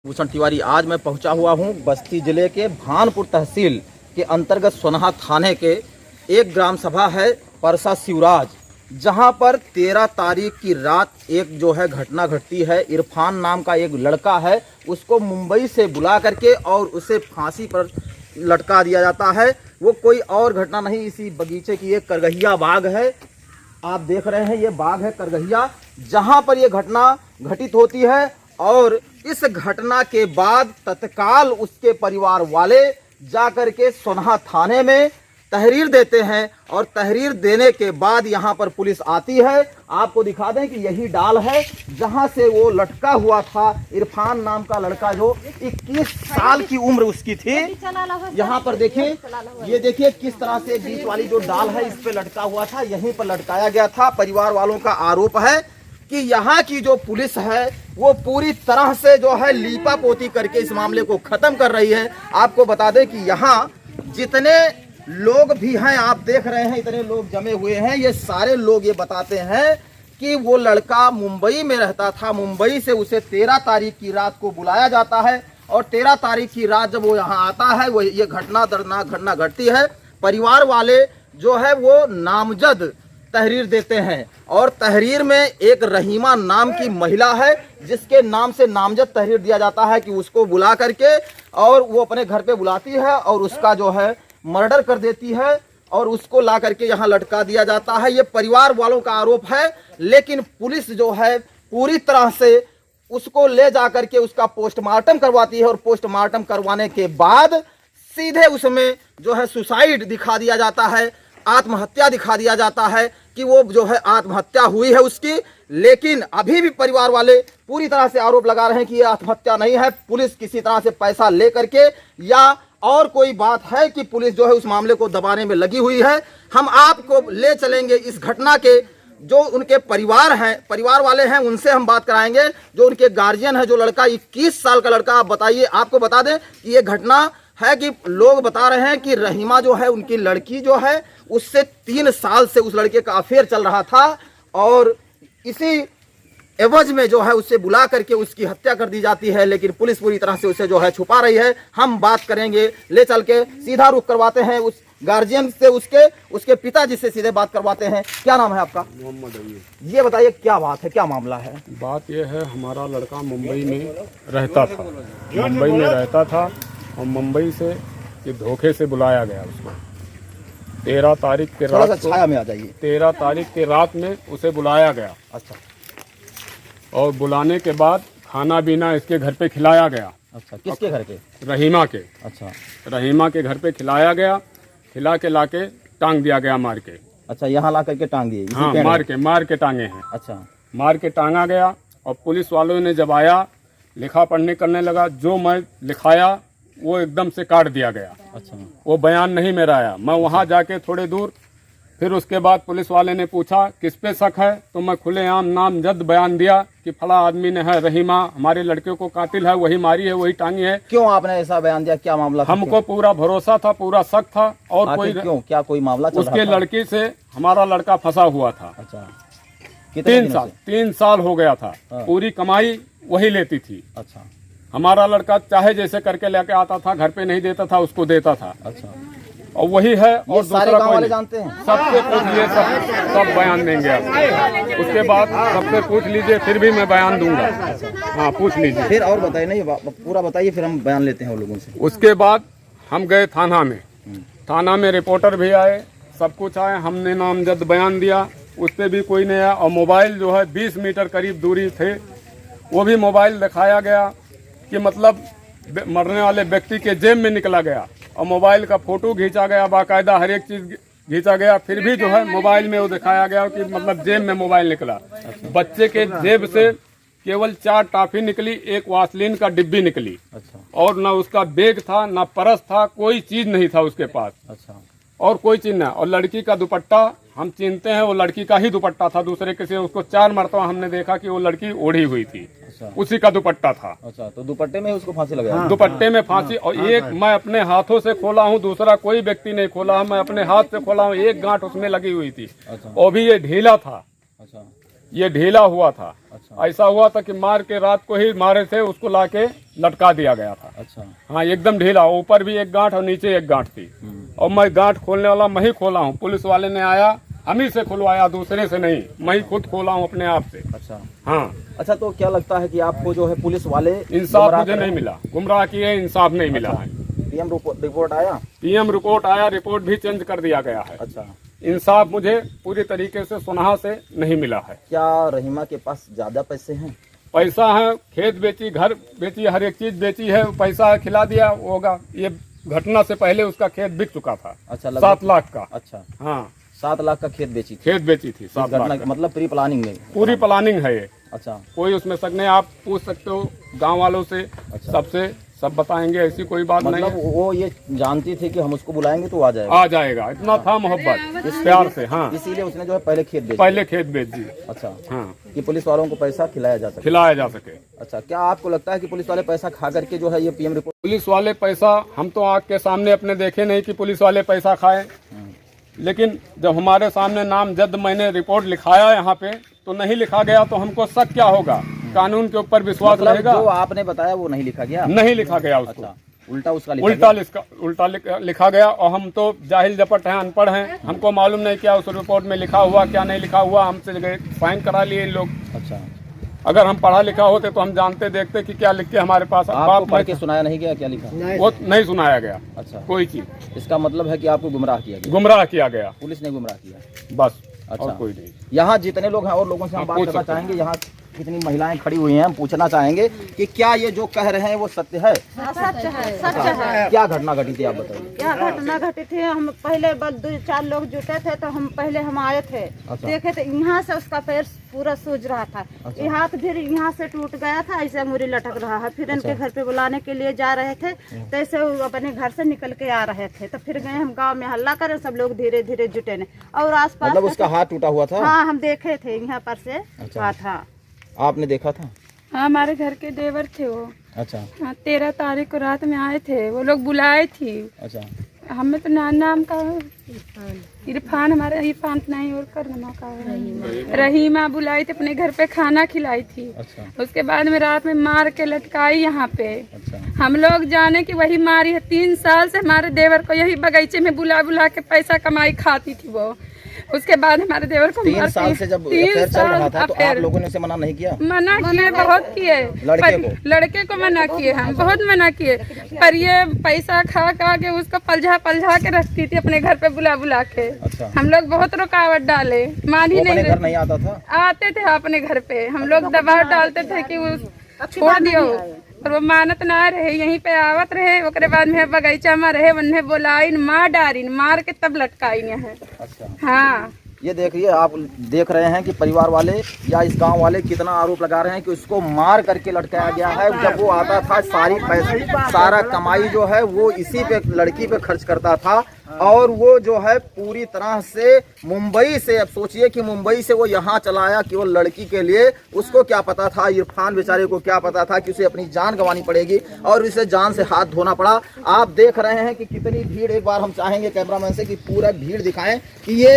भूषण तिवारी। आज मैं पहुंचा हुआ हूं बस्ती जिले के भानपुर तहसील के अंतर्गत सोनाहा थाने के एक ग्राम सभा है परसा शिवराज, जहां पर 13 तारीख की रात एक जो है घटना घटती है। इरफान नाम का एक लड़का है, उसको मुंबई से बुला करके और उसे फांसी पर लटका दिया जाता है। वो कोई और घटना नहीं, इसी बगीचे की एक करगहिया बाग है। आप देख रहे हैं ये बाग है करगहिया, जहां पर ये घटना घटित होती है। और इस घटना के बाद तत्काल उसके परिवार वाले जाकर के सोनाहा थाने में तहरीर देते हैं और तहरीर देने के बाद यहां पर पुलिस आती है। आपको दिखा दें कि यही डाल है जहां से वो लटका हुआ था इरफान नाम का लड़का, जो 21 साल की उम्र उसकी थी। यहां पर देखिए, ये देखिए किस तरह से बीच वाली जो डाल है इस पे लटका हुआ था, यहीं पर लटकाया गया था। परिवार वालों का आरोप है कि यहाँ की जो पुलिस है वो पूरी तरह से जो है लीपा पोती करके इस मामले को खत्म कर रही है। आपको बता दें कि यहाँ जितने लोग भी हैं, आप देख रहे हैं इतने लोग जमे हुए हैं, ये सारे लोग ये बताते हैं कि वो लड़का मुंबई में रहता था। मुंबई से उसे 13 तारीख की रात को बुलाया जाता है और 13 तारीख की रात जब वो यहाँ आता है, वो ये घटना दर्दनाक घटना घटती है। परिवार वाले जो है वो नामजद तहरीर देते हैं और तहरीर में एक रहीमा नाम की महिला है जिसके नाम से नामजद तहरीर दिया जाता है कि उसको बुला करके और वो अपने घर पे बुलाती है और उसका जो है मर्डर कर देती है और उसको ला करके यहाँ लटका दिया जाता है। ये परिवार वालों का आरोप है, लेकिन पुलिस जो है पूरी तरह से उसको ले जा करके उसका पोस्टमार्टम करवाती है और पोस्टमार्टम करवाने के बाद सीधे उसमें जो है सुसाइड दिखा दिया जाता है, आत्महत्या दिखा दिया जाता है कि वो जो है आत्महत्या हुई है उसकी। लेकिन अभी भी परिवार वाले पूरी तरह से आरोप लगा रहे हैं कि ये आत्महत्या नहीं है, पुलिस किसी तरह से पैसा ले करके या और कोई बात है कि पुलिस जो है उस मामले को दबाने में लगी हुई है। हम आपको ले चलेंगे इस घटना के जो उनके परिवार हैं, परिवार वाले हैं, उनसे हम बात कराएंगे। जो उनके गार्जियन है, जो लड़का 21 साल का लड़का, आप बताइए। आपको बता दें कि ये घटना है कि लोग बता रहे हैं कि रहीमा जो है उनकी लड़की जो है उससे 3 साल से उस लड़के का अफेयर चल रहा था और इसी एवज में जो है उससे बुला करके उसकी हत्या कर दी जाती है। लेकिन पुलिस पूरी तरह से उसे जो है छुपा रही है। हम बात करेंगे, ले चल के सीधा रुख करवाते हैं उस गार्जियन से, उसके पिताजी से सीधे बात करवाते हैं। क्या नाम है आपका? मोहम्मद अली। ये बताइए क्या बात है, क्या मामला है? बात ये है, हमारा लड़का मुंबई में रहता था और मुंबई से ये धोखे से बुलाया गया उसको। 13 तारीख के रात, छाया में आ जाइए। 13 तारीख की रात में उसे बुलाया गया। अच्छा। और बुलाने के बाद खाना पीना इसके घर पे खिलाया गया। अच्छा, किसके घर के? रहीमा के। अच्छा, रहीमा के घर पे खिलाया गया, खिला के लाके टांग दिया गया मार के। अच्छा, यहाँ ला करके टांग दिए? हाँ, मार के टांगे हैं। अच्छा, मार के टांगा गया। और पुलिस वालों ने जब आया, लिखा पढ़ने करने लगा, जो मैं लिखाया वो एकदम से काट दिया गया। अच्छा, वो बयान नहीं मेरा आया। मैं वहाँ जाके थोड़े दूर, फिर उसके बाद पुलिस वाले ने पूछा किस पे शक है, तो मैं खुलेआम नामजद बयान दिया कि फला आदमी ने है, रहीमा हमारे लड़के को कातिल है, वही मारी है, वही टांगी है। क्यों आपने ऐसा बयान दिया? क्या मामला था? हमको पूरा भरोसा था, पूरा शक था। और कोई क्यों, क्या कोई मामला चल उसके रहा था? लड़की से हमारा लड़का फंसा हुआ था। अच्छा, 3 साल हो गया था। पूरी कमाई वही लेती थी। अच्छा, हमारा लड़का चाहे जैसे करके लेके आता था, घर पे नहीं देता था, उसको देता था। अच्छा, और वही है। और सारे दूसरा गांव कोई वाले नहीं। जानते हैं? सबसे पूछ लीजिए, सब बयान देंगे आप। उसके बाद सबसे पूछ लीजिए, फिर भी मैं बयान दूंगा। हाँ, पूछ लीजिए। फिर और बताइए, नहीं पूरा बताइए, फिर हम बयान लेते हैं उन लोगों से। उसके बाद हम गए थाना में। थाना में रिपोर्टर भी आए, सब कुछ आए। हमने नामजद बयान दिया, उस पर भी कोई नहीं आया। और मोबाइल जो है 20 मीटर करीब दूरी थे, वो भी मोबाइल दिखाया गया कि मतलब मरने वाले व्यक्ति के जेब में निकला गया और मोबाइल का फोटो खींचा गया, बाकायदा हर एक चीज खींचा गया। फिर भी जो है मोबाइल में वो दिखाया गया कि मतलब जेब में मोबाइल निकला। बच्चे के जेब से केवल 4 टॉफी निकली, एक वासलीन का डिब्बी निकली। अच्छा, और ना उसका बैग था, ना पर्स था, कोई चीज नहीं था उसके पास। अच्छा, और कोई चीज नहीं। और लड़की का दुपट्टा हम चिन्हते हैं, वो लड़की का ही दुपट्टा था, दूसरे किसी। उसको 4 मरतबा हमने देखा कि वो लड़की ओढ़ी हुई थी। अच्छा, उसी का दुपट्टा था। अच्छा, तो दुपट्टे में उसको फांसी लगा? हाँ, दुपट्टे में फांसी। और एक मैं अपने हाथों से खोला हूँ, दूसरा कोई व्यक्ति नहीं खोला, मैं अपने हाथ से खोला हूँ। एक गांठ उसमें लगी हुई थी। अच्छा, और भी ये ढीला था। अच्छा, ये ढीला हुआ था। अच्छा ऐसा हुआ था कि मार के रात को ही मारे थे, उसको लाके लटका दिया गया था। अच्छा। हाँ एकदम ढीला, ऊपर भी एक गांठ और नीचे एक गांठ थी। और मैं गांठ खोलने वाला मैं ही खोला हूँ, पुलिस वाले ने आया हम ही से खुलवाया, दूसरे से नहीं, मैं ही खुद खोला हूँ अपने आप से। अच्छा। हाँ। अच्छा, तो क्या लगता है कि आपको जो है पुलिस वाले इंसाफ मुझे नहीं मिला, गुमराह किए, इंसाफ नहीं मिला है। पीएम रिपोर्ट आया? पीएम रिपोर्ट आया, रिपोर्ट भी चेंज कर दिया गया है। अच्छा। इंसाफ मुझे पूरी तरीके से सुनहा से नहीं मिला है। क्या रहीमा के पास ज्यादा पैसे हैं? पैसा है, खेत बेची, घर बेची, हर एक चीज बेची है, पैसा खिला दिया होगा। ये घटना से पहले उसका खेत बिक चुका था। अच्छा, 7 लाख का। अच्छा हाँ 7 लाख का खेत बेची थी? खेत बेची थी 7 लाख घटना का। मतलब प्री प्लानिंग में? पूरी प्लानिंग है ये, अच्छा। कोई उसमें शक नहीं। आप पूछ सकते हो गांव वालों से, अच्छा। सबसे, सब बताएंगे, ऐसी कोई बात मतलब नहीं है। वो ये जानती थी कि हम उसको बुलाएंगे तो आ जाएगा? आ जाएगा, इतना था मोहब्बत, प्यार से। हाँ इसीलिए उसने जो है पहले खेत बेचा? पहले खेत बेच दी। अच्छा, हाँ कि पुलिस वालों को पैसा खिलाया जा सके? खिलाया जा सके। अच्छा, क्या आपको लगता है कि पुलिस वाले पैसा खा करके जो है ये पीएम रिपोर्ट? पुलिस वाले पैसा, हम तो आँख के सामने अपने देखे नहीं कि पुलिस वाले पैसा खाए, लेकिन जब हमारे सामने नामजद मैंने रिपोर्ट लिखाया यहाँ पे, तो नहीं लिखा गया तो हमको शक क्या होगा? कानून के ऊपर विश्वास मतलब रहेगा। जो आपने बताया वो नहीं लिखा गया? नहीं लिखा गया उसको। अच्छा, उल्टा उसका लिखा उल्टा लिखा गया। और हम तो जाहिल जपट हैं, अनपढ़ हैं, हमको मालूम नहीं क्या उस रिपोर्ट में लिखा हुआ, क्या नहीं लिखा हुआ। हमसे साइन करा लिए इन लोग। अच्छा। अगर हम पढ़ा लिखा होते तो हम जानते देखते कि क्या लिख के हमारे पास। आपको पढ़ के सुनाया नहीं गया क्या लिखा? वो नहीं सुनाया गया। अच्छा, कोई चीज। इसका मतलब है कि आपको गुमराह किया गया? गुमराह किया गया, पुलिस ने गुमराह किया बस। अच्छा। और कोई नहीं। यहाँ जितने लोग हैं और लोगों से हम बात करना चाहेंगे। यहाँ कितनी महिलाएं खड़ी हुई हैं, हम पूछना चाहेंगे कि क्या ये जो कह रहे हैं वो सत्य है? सच है, सच है। क्या घटना घटी थी आप बताइए? क्या घटना घटी थी? हम पहले बस 2-4 लोग जुटे थे, तो हम पहले हम आए थे। अच्छा। देखे थे यहाँ से उसका पैर पूरा सूज रहा था। अच्छा। ये हाथ फिर यहाँ से टूट गया था, ऐसे अंगूरी लटक रहा है। फिर इनके घर पे बुलाने के लिए जा रहे थे, तो ऐसे वो अपने घर से निकल के आ रहे थे। तो फिर गए हम गांव में हल्ला करे, सब लोग धीरे धीरे जुटे ने। और आसपास मतलब उसका हाथ टूटा हुआ था? हाँ, हम देखे थे यहाँ पर से। अच्छा। हुआ था। आपने देखा था? हाँ, हमारे घर के देवर थे वो। अच्छा। हाँ, 13 तारीख को रात में आए थे, वो लोग बुलाए थी। अच्छा। हमें तो नाम का इरफान, हमारे इरफान नहीं और करना का रहीमा बुलाई थी, अपने घर पे खाना खिलाई थी। अच्छा। उसके बाद में रात में मार के लटकाई यहाँ पे। अच्छा। हम लोग जाने कि वही मारी है। 3 साल से हमारे देवर को यही बगीचे में बुला बुला के पैसा कमाई खाती थी वो। उसके बाद हमारे देवर को 3 साल से जब अफेयर चल रहा था तो आप लोगों ने उसे मना नहीं किया? मना किए, बहुत किए। लड़के को मना किए, हम बहुत मना किए। पर ये पैसा खा खा के उसको पलझा पलझा के रखती थी अपने घर पे बुला बुला के। अच्छा। हम लोग बहुत रुकावट डाले, मान ही नहीं घर नहीं आता था? आते थे अपने घर पे, हम लोग दबाव डालते थे कि वो छोड़ दियो, और वो मानत ना रहे, यहीं पे आवत रहे। ओकरे बाद में बगीचा में रहे, वन्ने बोलाइन, मार डारिन, मार के तब लटकाइन है। अच्छा। हाँ, ये देखिए, आप देख रहे हैं कि परिवार वाले या इस गांव वाले कितना आरोप लगा रहे हैं कि उसको मार करके लटकाया गया है। जब वो आता था सारा कमाई जो है वो इसी पे, लड़की पे खर्च करता था। और वो जो है पूरी तरह से मुंबई से, अब सोचिए कि मुंबई से वो यहाँ चला आया केवल लड़की के लिए। उसको क्या पता था, इरफान बेचारे को क्या पता था कि उसे अपनी जान गंवानी पड़ेगी और उसे जान से हाथ धोना पड़ा। आप देख रहे हैं कि कितनी भीड़, एक बार हम चाहेंगे कैमरामैन से कि पूरा भीड़ दिखाएं कि ये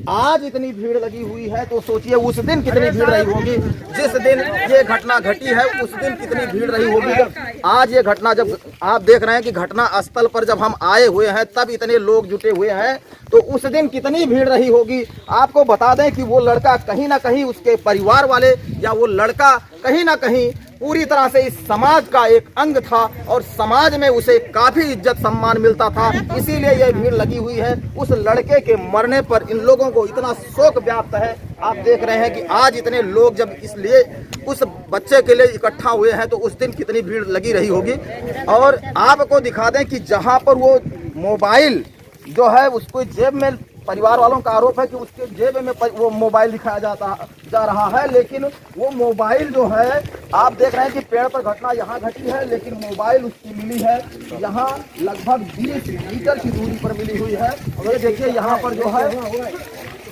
आज इतनी भीड़ लगी हुई है, तो सोचिए उस दिन कितनी भीड़ रही होगी। जिस दिन ये घटना घटी है उस दिन कितनी भीड़ रही होगी। आज ये घटना, जब आप देख रहे हैं कि घटना स्थल पर जब हम आए हुए हैं तब इतने लोग जुटे हुए हैं, तो उस दिन कितनी भीड़ रही होगी। आपको बता दें कि वो लड़का कहीं ना कहीं, उसके परिवार वाले या वो लड़का कहीं ना कहीं पूरी तरह से इस समाज का एक अंग था और समाज में उसे काफी इज्जत सम्मान मिलता था। इसीलिए यह भीड़ लगी हुई है। उस लड़के के मरने पर इन लोगों को इतना शोक व्याप्त है। आप देख रहे हैं कि आज इतने लोग जब इसलिए उस बच्चे के लिए इकट्ठा हुए हैं तो उस दिन कितनी भीड़ लगी रही होगी। और आपको दिखा दें कि जहां पर वो मोबाइल जो है उसको जेब में, परिवार वालों का आरोप है कि उसके जेब में वो मोबाइल दिखाया जा रहा है, लेकिन वो मोबाइल जो है, आप देख रहे हैं कि पेड़ पर घटना यहाँ घटी है लेकिन मोबाइल उसकी मिली है यहाँ लगभग 20 मीटर की दूरी पर मिली हुई है। और ये देखिए यहाँ पर जो है,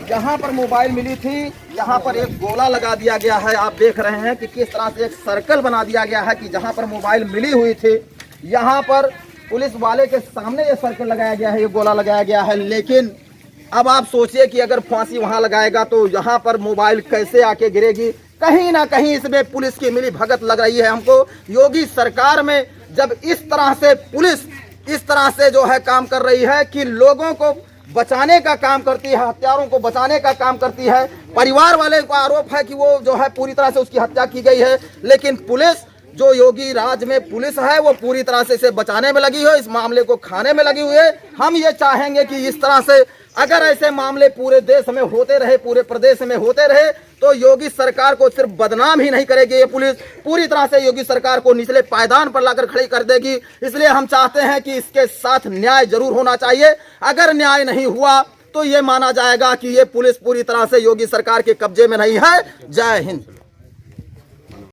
यहाँ पर मोबाइल मिली थी, यहाँ पर एक गोला लगा दिया गया है। आप देख रहे हैं कि किस तरह से एक सर्कल बना दिया गया है कि जहाँ पर मोबाइल मिली हुई थी यहाँ पर पुलिस वाले के सामने ये सर्कल लगाया गया है, ये गोला लगाया गया है। लेकिन अब आप सोचिए कि अगर फांसी वहां लगाएगा तो यहाँ पर मोबाइल कैसे आके गिरेगी। कहीं ना कहीं इसमें पुलिस की मिली भगत लग रही है हमको। योगी सरकार में जब इस तरह से पुलिस इस तरह से जो है काम कर रही है कि लोगों को बचाने का काम करती है, हत्यारों को बचाने का काम करती है। परिवार वाले का आरोप है कि वो जो है पूरी तरह से उसकी हत्या की गई है, लेकिन पुलिस जो योगी राज में पुलिस है वो पूरी तरह से इसे बचाने में लगी हो, इस मामले को खाने में लगी हुई है। हम ये चाहेंगे कि इस तरह से अगर ऐसे मामले पूरे देश में होते रहे, पूरे प्रदेश में होते रहे, तो योगी सरकार को सिर्फ बदनाम ही नहीं करेगी ये पुलिस, पूरी तरह से योगी सरकार को निचले पायदान पर लाकर खड़ी कर देगी। इसलिए हम चाहते हैं कि इसके साथ न्याय जरूर होना चाहिए। अगर न्याय नहीं हुआ तो ये माना जाएगा कि ये पुलिस पूरी तरह से योगी सरकार के कब्जे में नहीं है। जय हिंद।